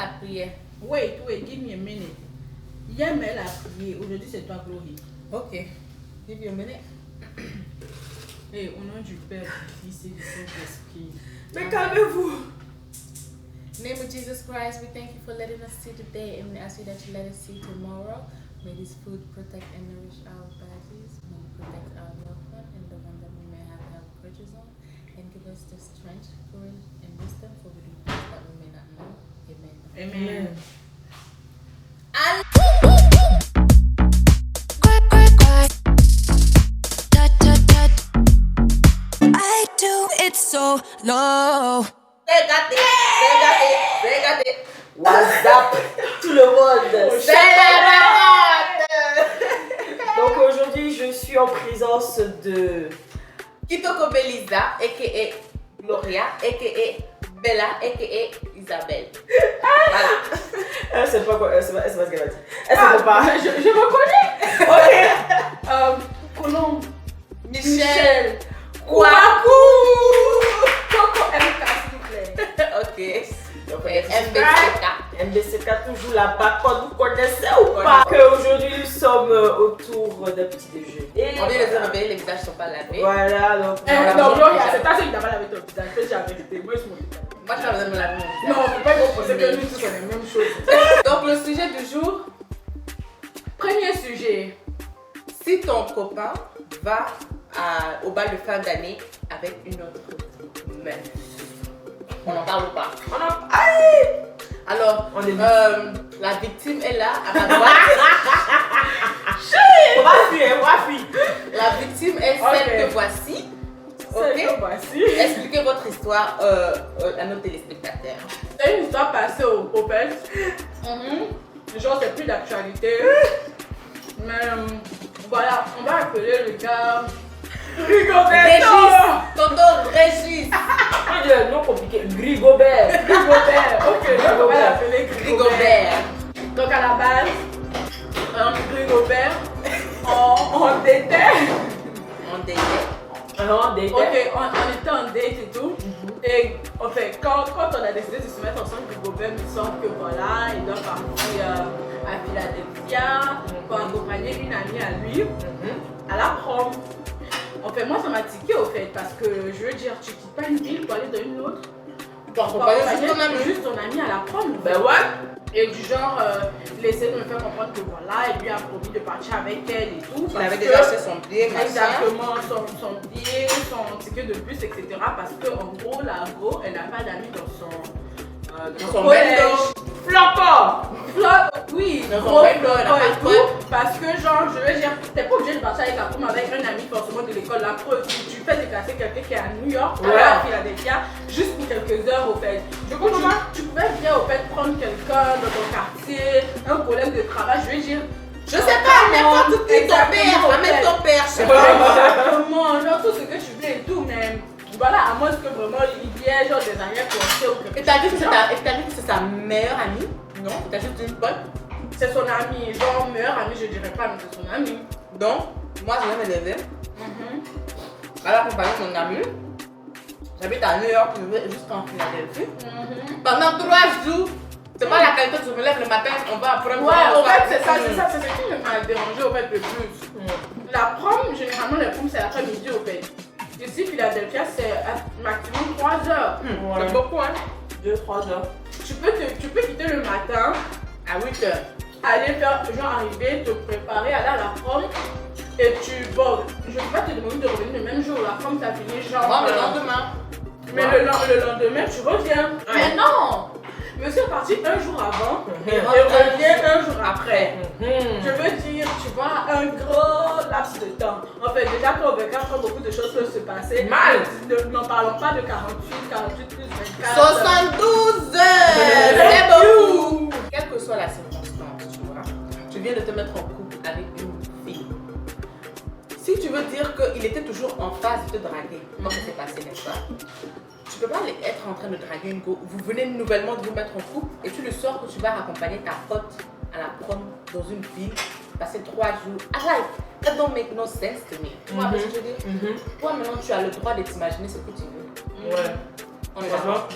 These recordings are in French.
la prière. Wait, give me a minute. Hier, mais elle a prié. Aujourd'hui, c'est toi, Glory. Ok. Give you a minute. Et au nom du Père, du Fils et du Saint-Esprit. Mais calmez-vous. In the name of Jesus Christ, we thank you for letting us see today, and we ask you that you let us see tomorrow. May this food protect and nourish our bodies. May it protect our loved one and the one that we may have health grudges on. And give us the strength, courage, and wisdom for the things that we may not know. Amen. Amen. I do it so low. Regardez. WhatsApp, tout le monde. C'est la Donc aujourd'hui, je suis en présence de Kitoko Belisa, a.k.a. Gloria, a.k.a. Bella, a.k.a. Isabelle. Voilà. Elle sait pas quoi, elle sait pas ce qu'elle a dit. Elle sait pas. Je me connais. Ok. Colombe. Michel. Kouakou. Coco MK, s'il vous plaît. Ok. Donc, MBCK. MBCK toujours là-bas, quand vous connaissez ou pas. Qu'aujourd'hui nous sommes autour d'un petit déjeuner. On vient de se réveiller, les visages ne sont pas lavés. Voilà, donc. Non, Gloria, c'est pas celui qui n'a pas lavé ton visage. Fais la vérité. Moi, je m'en fous. Moi, je n'ai pas besoin de me laver mon visage. Non, faut pas qu'on pense que nous tous on est la même chose. Donc, le sujet du jour, Premier sujet. si ton copain va au bal de fin d'année avec une autre meuf, on en parle ou pas? Alors, On est la victime est là, à ma droite. On va fuir. La victime est celle que voici. Ok? Voici. Expliquez votre histoire à nos téléspectateurs. C'est une histoire passée au Popel. Genre, c'est plus d'actualité. Mais voilà, on va appeler le gars Régis! Tonton Régis! Le nom compliqué, Grigobert. Ok, donc on va l'appeler Grigobert. Rigobert. Donc à la base, Grigobert, on détait. On délai. Ok, on était en date et tout. Et en fait, quand on a décidé de se mettre ensemble, Grigobert me semble que voilà, il doit partir à Philadelphia pour accompagner une amie à lui à la prom. En fait, moi ça m'a tiqué au fait parce que je veux dire, tu quittes pas une ville pour aller dans une autre. Pour accompagner Juste ton ami à la prom. Ben ouais. Et du genre, il essaie de me faire comprendre que voilà, et lui a promis de partir avec elle et tout. Il avait déjà acheté son billet, Exactement, son billet, son ticket de bus, etc. Parce que en gros, la go, elle n'a pas d'amis dans son collège. Flocon. Oui, Dans son gros bendo, elle a flocon pas et de tout. pote. Parce que genre, je veux dire, t'es pas obligé de partir avec un ami forcément de l'école. La preuve, tu fais déplacer quelqu'un qui est à New York, à Philadelphia, juste pour quelques heures au fait. Du coup, tu pouvais bien au fait prendre quelqu'un dans ton quartier, un collègue de travail, je veux dire. Je sais pas, n'importe qui, ton père, même ton père, je sais pas. Exactement, genre tout ce que tu veux et tout, mais voilà, à moins que vraiment il y ait genre des arrières pensées ou quelque chose. Et t'as dit que c'est sa meilleure amie? Non, t'as juste une pote. C'est son ami, genre meilleur ami, je dirais pas, mais c'est son ami. Donc, moi je vais me lever. Elle a accompagné mon ami. J'habite à New York, je vais jusqu'en Philadelphie. Pendant 3 jours. C'est pas la qualité que je me lève le matin, on va apprendre. Ouais, au fait, c'est ce qui m'a dérangé au fait le plus. La prom, généralement, les proms, c'est l'après-midi au fait. Ici, Philadelphia, c'est maximum 3 heures. C'est beaucoup, hein? 2-3 heures. Tu peux quitter le matin, À 8 heures. aller faire, genre arriver, te préparer, aller à la prom. Et bon, je ne vais pas te demander de revenir le même jour où la prom t'a fini, genre. Moi, le lendemain. Mais le lendemain, tu reviens. Ouais. Mais non! Monsieur est parti un jour avant et revient un jour après. Je veux dire, tu vois, un gros laps de temps. En fait, déjà qu'au 24 beaucoup de choses peuvent se passer. Mal. N'en parlons pas de 48 plus 24. 72 heures! C'est beaucoup! Quelle que soit la circonstance, tu vois, tu viens de te mettre en couple avec une fille. Si tu veux dire qu'il était toujours en phase de te draguer, comment ça s'est passé, n'est-ce pas? Tu peux pas être en train de draguer une go. Vous venez nouvellement de vous mettre en couple et tu le sors que tu vas accompagner ta pote à la prom dans une ville, passer 3 jours. That don't make no sense to me. Tu vois ce que je veux dire? Toi maintenant tu as le droit de t'imaginer ce que tu veux. Ouais. On est d'accord?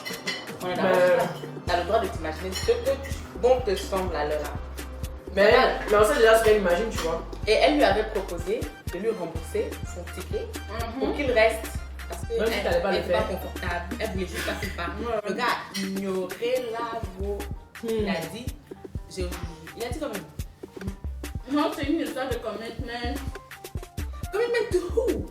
On est d'accord? t'as le droit de t'imaginer ce que bon te semble à l'heure. Mais on sait déjà ce qu'elle imagine, tu vois. Et elle lui avait proposé de lui rembourser son ticket pour qu'il reste. Parce qu'elle Même si t'allais pas le n'était faire. pas confortable. Elle voulait juste passer par. Le gars a ignoré la voix. Il a dit. Il a dit quand même. Non, c'est une histoire de commitment. Commitment to who?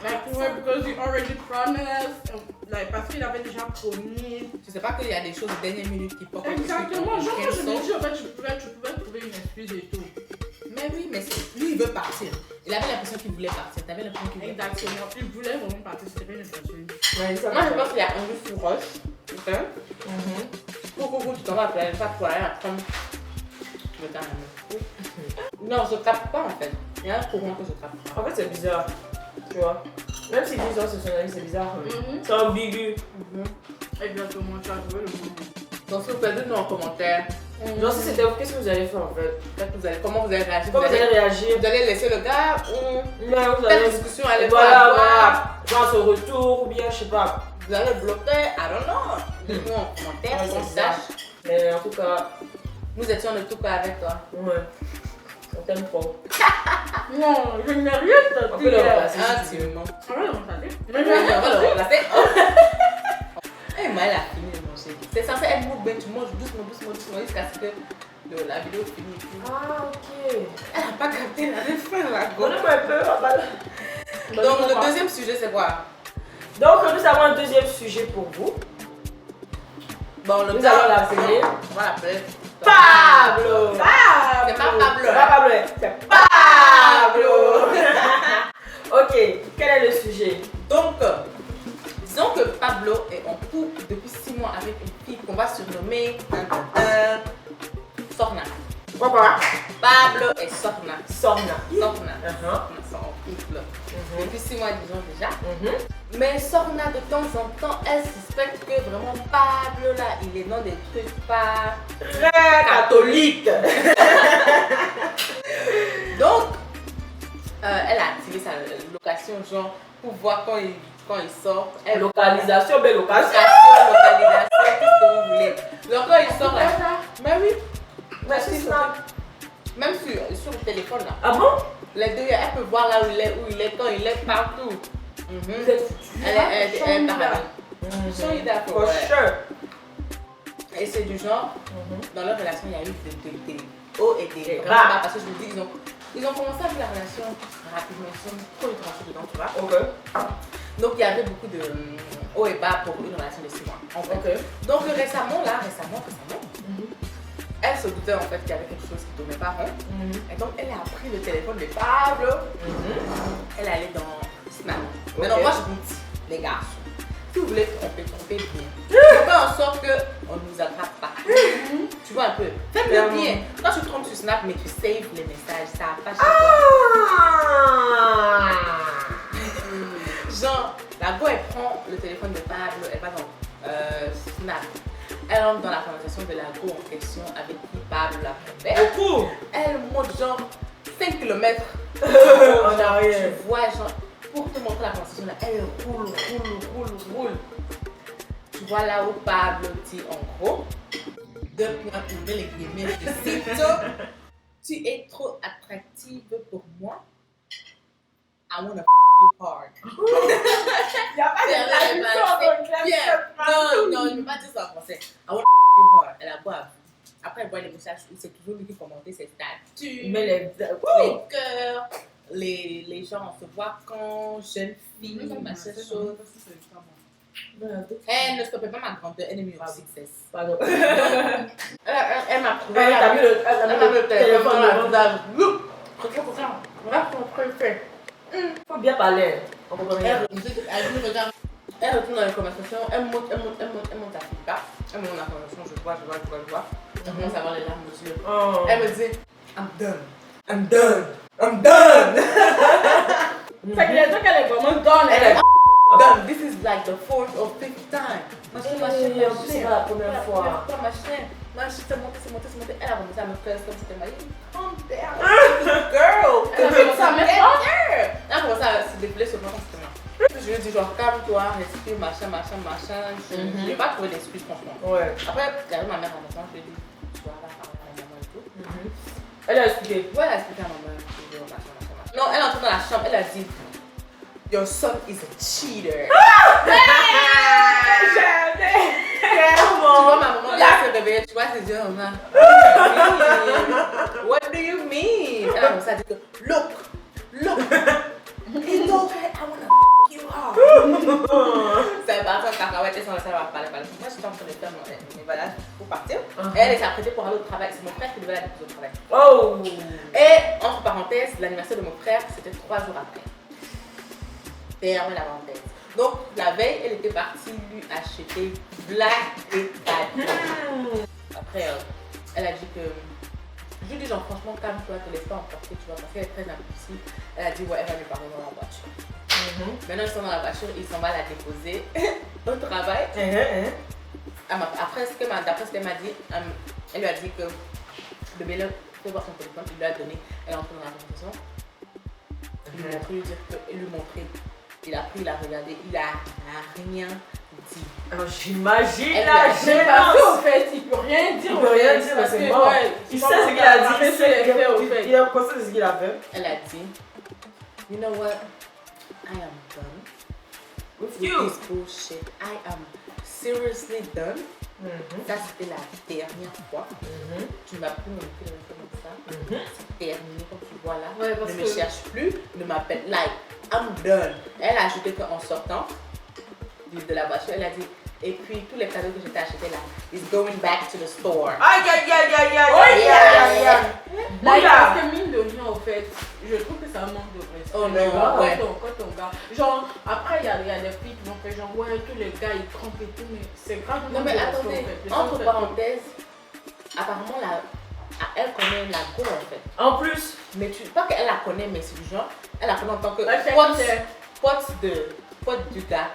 Like, ouais, because he already promised. Like, parce qu'il avait déjà promis. Je sais pas qu'il y a des choses de dernière minute qui portent. Exactement. Genre, moi, je me dis, en fait, tu pouvais trouver une excuse et tout. Mais oui, mais lui, il veut partir. Il avait l'impression qu'il voulait partir. T'avais l'impression qu'il voulait partir. Exactement. Il voulait vraiment partir, c'était pas une excuse. Ouais, ça Moi, je pense qu'il y a un sous roche. Ok? Coucou, tu t'en vas appeler. Pas pour aller apprendre. Le temps. Non, je capte pas en fait. Il y a un courant que je capte pas. En fait, c'est bizarre. Tu vois. Même si disent c'est son ami, c'est bizarre. C'est ambigu. Exactement, tu as trouvé le mot. Donc, s'il vous plaît, dites-nous en commentaire. Genre, si c'était vous, qu'est-ce que vous allez faire en fait? Comment vous allez réagir? Comment vous allez réagir? Vous allez laisser le gars ou Mais vous quelle allez. discussion allez Voilà, avoir? voilà. Genre, ce retour ou bien, je sais pas. Vous allez bloquer? I don't know. Dites-nous en commentaire Ouais, qu'on c'est ça. sache. Mais en tout cas, Nous étions de tout cas avec toi. ouais. On t'aime pas. Non, je n'ai rien On peut le senti. remplacer. Intimement. On va le remplacer. On va le remplacer. Eh, mais elle a fini de manger. C'est censé être mukbang, tu manges doucement jusqu'à ce que la vidéo finisse. Ah, ok. Elle n'a pas capté la fin là. Donnez-moi un peu. Donc, le deuxième sujet, c'est quoi? Donc, nous avons un deuxième sujet pour vous. Bon, le Nous gars, allons l'appeler on va l'appeler Pablo. C'est pas Pablo. C'est pas Pablo, c'est Pablo. Ok, quel est le sujet? Donc, disons que Pablo est en couple depuis 6 mois avec une fille qu'on va surnommer Sorna. Quoi? Pablo et Sorna. Sorna. Sorna. Ils sont en couple depuis 6 mois, disons déjà. Mais Sorna, de temps en temps, elle suspecte que vraiment Pablo, là, il est dans des trucs pas Très catholique. Donc, elle a activé sa location, genre, pour voir quand il sort. Elle Localisation, belle location. localisation, tout ce que vous voulez. Donc, quand il sort là, mais oui, Mais c'est ça. même sur le téléphone là, Ah bon? les deux, elle peut voir là où il est, quand il est partout. Vous êtes foutus. Elle est paranoïaque. Show you that for For sure. Et c'est du genre, dans leur relation, il y a eu des hauts et des Des bas. bas. Parce que je vous dis, ils ont commencé à vivre la relation rapidement, ils sont trop tranchés dedans, tu vois. Ok. Donc il y avait beaucoup de hauts et bas pour une relation de 6 mois. En fait. Ok. Donc récemment, elle se doutait en fait qu'il y avait quelque chose qui tournait pas rond. Et donc elle a pris le téléphone de Pablo. Elle est allée dans Snap. Maintenant, moi je vous dis, les garçons, si vous voulez tromper bien. Faites en sorte qu'on ne nous attrape pas. Tu vois un peu. Faites-le bien. Quand tu trompes sur Snap, mais tu saves les messages, ça n'a pas chez toi. Genre, la go, elle prend le téléphone de Pablo, elle va dans Snap. Elle entre dans la conversation de la go en question avec qui Pablo l'a fait. Beaucoup. Elle monte genre 5 km. En arrière. Tu vois, genre, pour te montrer la conversation, là, elle roule. Tu vois là où Pablo dit en gros, 2 points ouvrez les guillemets, je cite, tu es trop attractive pour moi. I wanna you hard. Il n'y a pas de traduction, donc Non, je ne peux pas dire ça en français. I wanna you hard. Elle a beau à après, elle voit les messages où c'est toujours lui qui commentait ses statuts, Mais les cœurs, les gens, on se voit quand, jeune fille, machin chose. Elle ne stoppait pas ma grandeur, enemy of success. Pardon. Elle m'a trouvé. Elle a mis le téléphone dans la visage. Regarde ton préfet. Faut bien parler. On comprend rien. Elle retourne dans la conversation, elle monte à Filipa. Elle monte dans la conversation, je vois. Elle commence à avoir les larmes aux yeux. Oh. Elle me dit, I'm done. Ça veut dire qu'elle est vraiment donne. Elle est done. This is like the 4th or 5th time. C'est pas la première fois. C'est monté. Elle a commencé à me faire comme si c'était ma vie. Calm down. Girl. Elle a commencé à se défouler sur moi comme c'était moi. je lui ai dit genre calme-toi, respire, machin. Je n'ai pas trouvé d'excuse franchement. Ouais. Après, j'avais ma mère à la maison, je lui ai dit, tu vas là parler à la maman et tout. Elle a expliqué. Ouais, elle a expliqué à ma mère. Non, elle est entrée dans la chambre, elle a dit, your son is a cheater. Tu vois ma maman, elle s'est réveillée, tu vois ses yeux comme ça. What do you mean? Elle a commencé à dire que, look. He told her I wanna f*** you up. C'est parti en cacahuète, elle va parler. Moi, j'étais en train de faire mes bagages pour partir. Et elle s'est apprêtée pour aller au travail. C'est mon frère qui devait la déposer au travail. Oh! Et entre parenthèses, l'anniversaire de mon frère, c'était 3 jours après. Fermez la parenthèse. Donc, la veille, elle était partie lui acheter black et cadeaux. Après, elle a dit que. Je lui dis genre franchement calme-toi, te laisse pas emporter, tu vois, parce qu'elle est très impulsive. Elle a dit ouais, elle va lui parler dans la voiture. Maintenant ils sont dans la voiture, ils s'en va la déposer au travail. Après d'après ce qu'elle m'a dit, elle lui a dit que le bébé fait voir son téléphone, il lui a donné, elle est entrée dans la conversation. Il lui montrait, il a pris, il a regardé, il a rien dit. Alors j'imagine Elle la lui a dit, gênance. Parce qu'en fait, il peut rien dire. Il peut rien dire, parce c'est que, mort. ouais, Il sait ce qu'il a dit, il a conscience de ce qu'il a fait. Elle a dit, you know what, I am done With with you. this bullshit. I am seriously done. Ça c'était la dernière fois. Tu ne vas plus me faire comme ça. C'est terminé comme tu vois là. Ouais, parce ne me que- cherche plus, ne m'appelle. Like, I'm done. Elle a ajouté qu'en sortant de la voiture, elle a dit, et puis tous les cadeaux que je t'ai achetés là, is going back to the store. Aïe aïe aïe aïe aïe Oh, aïe yeah. aïe aïe. Là, Oula. parce que mine de rien, au fait, je trouve que c'est un manque de respect. Oh non, Tu vois, ouais. quand ton gars. Genre, après, il y a des filles qui vont faire genre, ouais, tous les gars ils trompent et tout, mais c'est grave. Non mais manque de respect, attendez, en fait. Les entre gens, parenthèses, apparemment elle connaît la go en fait. En plus, Mais tu pas qu'elle la connaît, mais c'est du genre, elle la connaît en tant que Ouais, c'est pote du gars.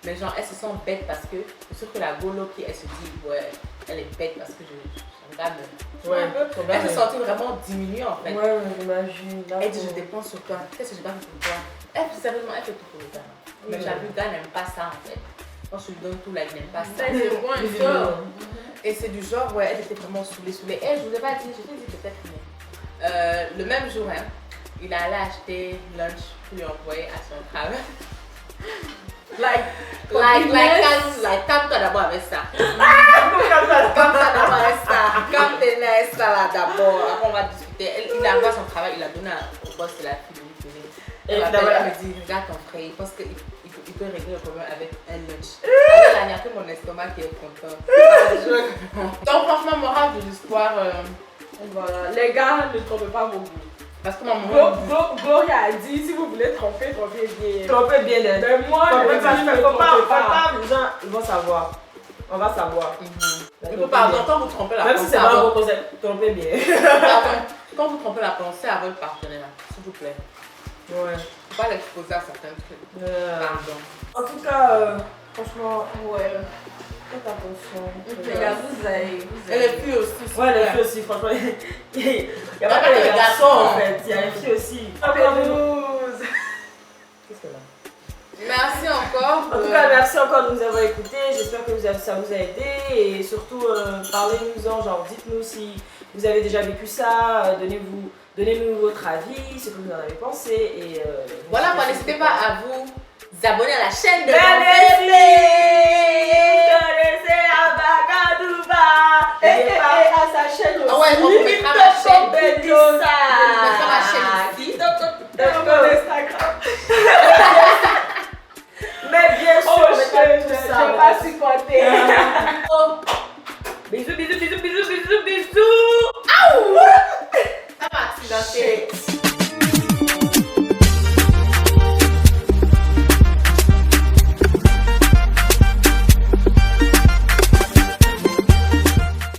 Mais genre, elle se sent bête parce que c'est sûr que la golo qui elle se dit, ouais, elle est bête parce que son gars me. Ouais, Un peu. son gars Elle se me- sentit vraiment diminuée en fait. ouais, j'imagine. Elle dit, je dépense sur toi. Qu'est-ce que j'ai pas fait pour toi? Elle, sérieusement, elle fait tout pour le gars. Mais j'avoue, le gars n'aime pas ça en fait. Quand je lui donne tout là, il n'aime pas ça. Ça, c'est bon, il sort. Et c'est du genre, ouais, elle était vraiment saoulée. Elle, je vous ai pas dit, je t'ai dit peut-être, mais le même jour, hein, il allait acheter lunch pour lui envoyer à son travail. Calme-toi d'abord avec ça. Calme-toi d'abord avec ça. Calme tes nerfs là d'abord. Après, on va discuter. Il envoie son travail, il a donné au boss de la fille de lui donner. Elle me dit, regarde ton frère, il pense qu'il peut régler le problème avec un lunch. Alors, il n'y a que mon estomac qui est content. Donc, franchement, morale de l'histoire, Voilà, les gars, ne trompez pas vos goûts. parce que ma maman. Gloria a dit, si vous voulez tromper bien. Trompez bien les deux. Mais moi, Trompez je pas, dis, ne faut pas, trompez pas. les gens, ils vont savoir. On va savoir. Il faut pas, quand vous trompez la Même si pensée c'est pas à un votre- bon conseil, trompez bien. quand vous trompez la pensée à votre partenaire, s'il vous plaît, Ouais. faut pas l'exposer à certains trucs. Pardon. En tout cas, franchement, Ouais. faites attention. Les gars, vous avez. Et les filles aussi. Ouais, les filles aussi, franchement. Il n'y a pas que les garçons en fait, il y a les filles aussi. Encore Qu'est-ce que là? Merci encore. En tout cas, merci encore de nous avoir écoutés. J'espère que ça vous a aidé. Et surtout, parlez-nous-en, genre dites-nous si vous avez déjà vécu ça. Donnez-nous votre avis, ce que vous en avez pensé. Et, Voilà, n'hésitez pas à vous abonner à la chaîne de Connaissez Abagadouba Et à sa chaîne aussi. Ah ouais, on vous mettra ma chaîne. On On mettra ma chaîne ici. Mon Instagram. Mais bien sûr, Oh, on mettra tout ça. je vais pas supporter. Bisous, bisous, bisous, bisous, bisous, bisous. Ça va accidenter.